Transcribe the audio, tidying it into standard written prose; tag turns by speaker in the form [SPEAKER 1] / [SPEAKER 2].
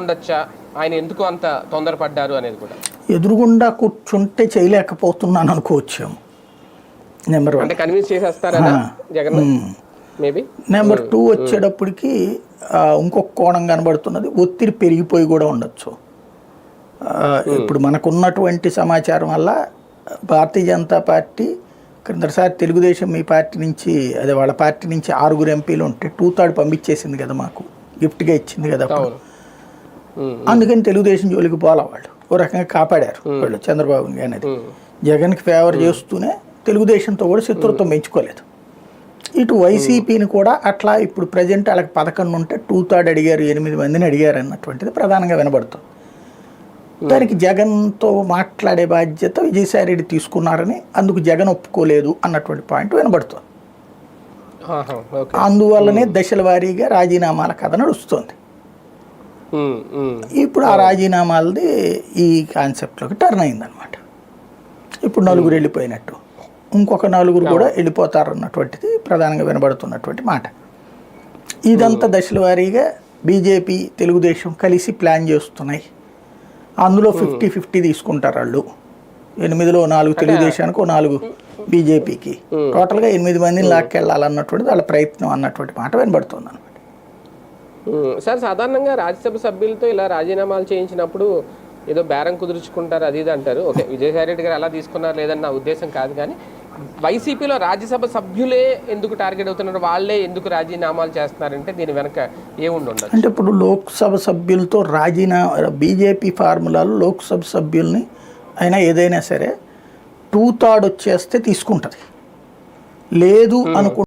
[SPEAKER 1] ఉండొచ్చా, ఆయన ఎందుకు అంత తొందరపడ్డారు అనేది కూడా
[SPEAKER 2] ఎదురుగుండా కూర్చుంటే చేయలేకపోతున్నాను అనుకోవచ్చాము. నెంబర్ 1
[SPEAKER 1] అంటే కన్విన్స్ చేసేస్తారా జగన్ మేబీ.
[SPEAKER 2] నెంబర్ 2 వచ్చేటప్పటికి ఇంకొక కోణం కనబడుతున్నది, ఒత్తిడి పెరిగిపోయి కూడా ఉండొచ్చు. ఇప్పుడు మనకున్నటువంటి సమాచారం వల్ల భారతీయ జనతా పార్టీ క్రిందసారి తెలుగుదేశం మీ పార్టీ నుంచి అదే వాళ్ళ పార్టీ నుంచి 6 ఎంపీలు ఉంటే 2/3 పంపించేసింది కదా, మాకు గిఫ్ట్గా ఇచ్చింది కదా. అందుకని తెలుగుదేశం జోలికి పోలా, వాళ్ళు ఓ రకంగా కాపాడారు వాళ్ళు చంద్రబాబు అనేది. జగన్కి ఫేవర్ చేస్తూనే తెలుగుదేశంతో కూడా శత్రుత్వం పెంచుకోలేదు. ఇటు వైసీపీని కూడా అట్లా ఇప్పుడు ప్రజెంట్ వాళ్ళకి 11 ఉంటే 2/3 అడిగారు, 8 మందిని అడిగారు అన్నటువంటిది ప్రధానంగా వినబడుతుంది. దానికి జగన్తో మాట్లాడే బాధ్యత విజయసాయిరెడ్డి తీసుకున్నారని, అందుకు జగన్ ఒప్పుకోలేదు అన్నటువంటి పాయింట్ వినబడుతుంది. అందువల్లనే దశల వారీగా రాజీనామాల కథ నడుస్తుంది. ఇప్పుడు ఆ రాజీనామాలది ఈ కాన్సెప్ట్లోకి టర్న్ అయిందనమాట. ఇప్పుడు 4 వెళ్ళిపోయినట్టు, ఇంకొక 4 కూడా వెళ్ళిపోతారు అన్నటువంటిది ప్రధానంగా వినబడుతున్నటువంటి మాట. ఇదంతా దశల వారీగా బీజేపీ తెలుగుదేశం కలిసి ప్లాన్ చేస్తున్నాయి. అందులో 50-50 తీసుకుంటారు వాళ్ళు. 8లో 4 తెలుగుదేశానికి, 4 బీజేపీకి, టోటల్గా 8 మందిని లాక్కెళ్ళాలన్నటువంటిది వాళ్ళ ప్రయత్నం అన్నటువంటి మాట వినబడుతుంది అనమాట.
[SPEAKER 1] సార్, సాధారణంగా రాజ్యసభ సభ్యులతో ఇలా రాజీనామాలు చేయించినప్పుడు ఏదో బేరం కుదుర్చుకుంటారు అది ఇది అంటారు. ఓకే, విజయసాయిరెడ్డి గారు అలా తీసుకున్నారు లేదని నా ఉద్దేశం కాదు, కానీ వైసీపీలో రాజ్యసభ సభ్యులే ఎందుకు టార్గెట్ అవుతున్నారు, వాళ్ళే ఎందుకు రాజీనామాలు చేస్తున్నారంటే దీని వెనక ఏముండదు
[SPEAKER 2] అంటే ఇప్పుడు లోక్సభ సభ్యులతో బీజేపీ ఫార్ములాలో లోక్సభ సభ్యుల్ని అయినా ఏదైనా సరే 2/3 వచ్చేస్తే తీసుకుంటుంది. లేదు అనుకుంటే